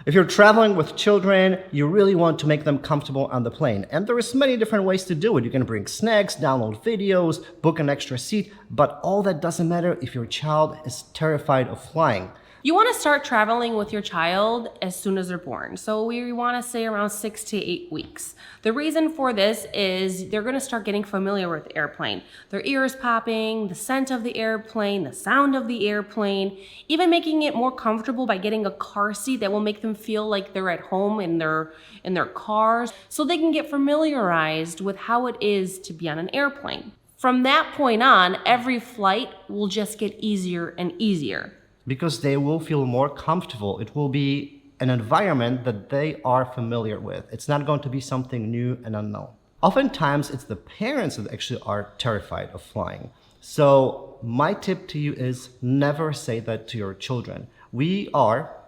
If you're traveling with children, you really want to make them comfortable on the plane. And there's many different ways to do it. You can bring snacks, download videos, book an extra seat, but all that doesn't matter if your child is terrified of flying. You want to start traveling with your child as soon as they're born. So we want to say around 6 to 8 weeks. The reason for this is they're going to start getting familiar with the airplane. Their ears popping, the scent of the airplane, the sound of the airplane, even making it more comfortable by getting a car seat that will make them feel like they're at home in their cars, so they can get familiarized with how it is to be on an airplane. From that point on, every flight will just get easier and easier. Because they will feel more comfortable. It will be an environment that they are familiar with. It's not going to be something new and unknown. Oftentimes, it's the parents that actually are terrified of flying. So my tip to you is never say that to your children.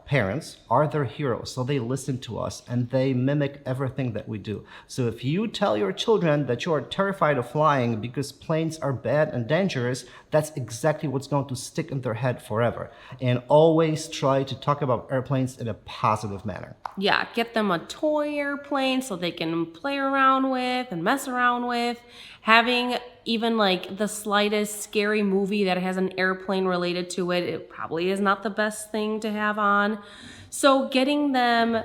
Parents are their heroes, so they listen to us and they mimic everything that we do. So if you tell your children that you are terrified of flying because planes are bad and dangerous, that's exactly what's going to stick in their head forever. And always try to talk about airplanes in a positive manner. Yeah, get them a toy airplane so they can play around with and mess around with. Having even like the slightest scary movie that has an airplane related to it, it probably is not the best thing to have on. So getting them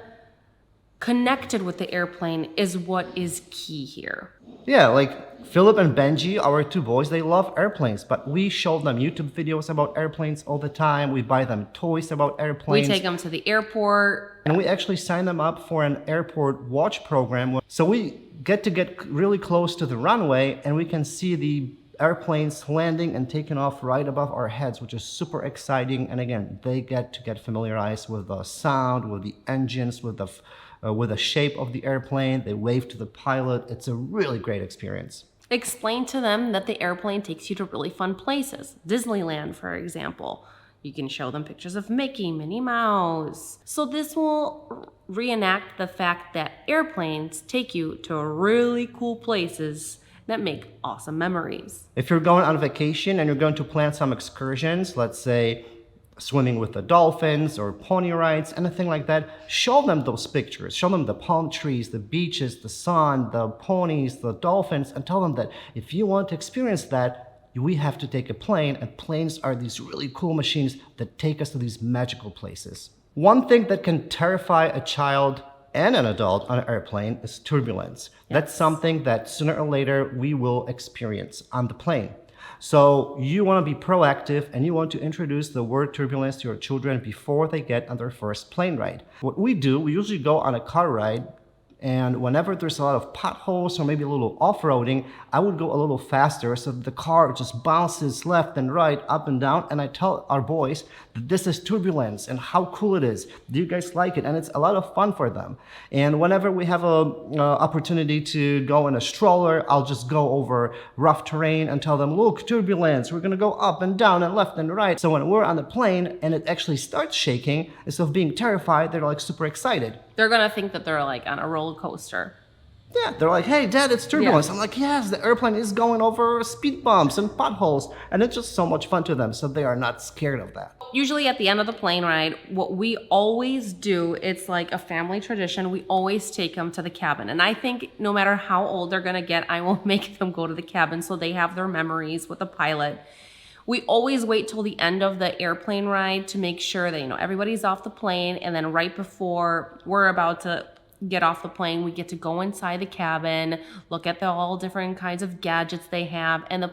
connected with the airplane is what is key here. Yeah, like Philip and Benji, our two boys, they love airplanes, but we show them YouTube videos about airplanes all the time. We buy them toys about airplanes. We take them to the airport. And we actually sign them up for an airport watch program. So we get really close to the runway and we can see the airplanes landing and taking off right above our heads, which is super exciting. And again, they get familiarized with the sound, with the engines, with the shape of the airplane. They wave to the pilot. It's a really great experience. Explain to them that the airplane takes you to really fun places. Disneyland, for example. You can show them pictures of Mickey, Minnie Mouse. So this will reenact the fact that airplanes take you to really cool places that make awesome memories. If you're going on vacation and you're going to plan some excursions, let's say swimming with the dolphins or pony rides, anything like that, show them those pictures. Show them the palm trees, the beaches, the sun, the ponies, the dolphins, and tell them that if you want to experience that, we have to take a plane, and planes are these really cool machines that take us to these magical places. One thing that can terrify a child and an adult on an airplane is turbulence. Yes. That's something that sooner or later we will experience on the plane. So you want to be proactive and you want to introduce the word turbulence to your children before they get on their first plane ride. What we do, we usually go on a car ride, and whenever there's a lot of potholes or maybe a little off-roading, I would go a little faster so that the car just bounces left and right, up and down. And I tell our boys that this is turbulence and how cool it is. Do you guys like it? And it's a lot of fun for them. And whenever we have an opportunity to go in a stroller, I'll just go over rough terrain and tell them, look, turbulence, we're gonna go up and down and left and right. So when we're on the plane and it actually starts shaking, instead of being terrified, they're like super excited. They're gonna think that they're like on a roller coaster. Yeah, they're like, hey, Dad, it's turbulence. Yeah. I'm like, yes, the airplane is going over speed bumps and potholes. And it's just so much fun to them, so they are not scared of that. Usually at the end of the plane ride, what we always do, it's like a family tradition, we always take them to the cabin. And I think no matter how old they're gonna get, I will make them go to the cabin so they have their memories with the pilot. We always wait till the end of the airplane ride to make sure that, everybody's off the plane, and then right before we're about to get off the plane, we get to go inside the cabin, look at all different kinds of gadgets they have, and the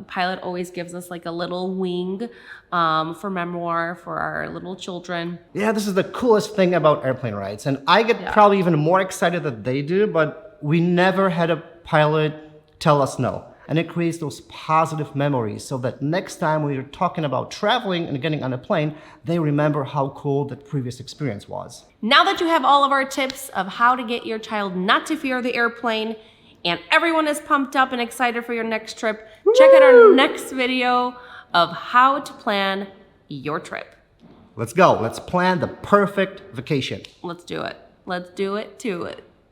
pilot always gives us like a little wing for memoir for our little children. Yeah, this is the coolest thing about airplane rides. And I get probably even more excited than they do, but we never had a pilot tell us no. And it creates those positive memories so that next time we're talking about traveling and getting on a plane, they remember how cool that previous experience was. Now that you have all of our tips of how to get your child not to fear the airplane, and everyone is pumped up and excited for your next trip, check out our next video of how to plan your trip. Let's go. Let's plan the perfect vacation. Let's do it. Let's do it to it.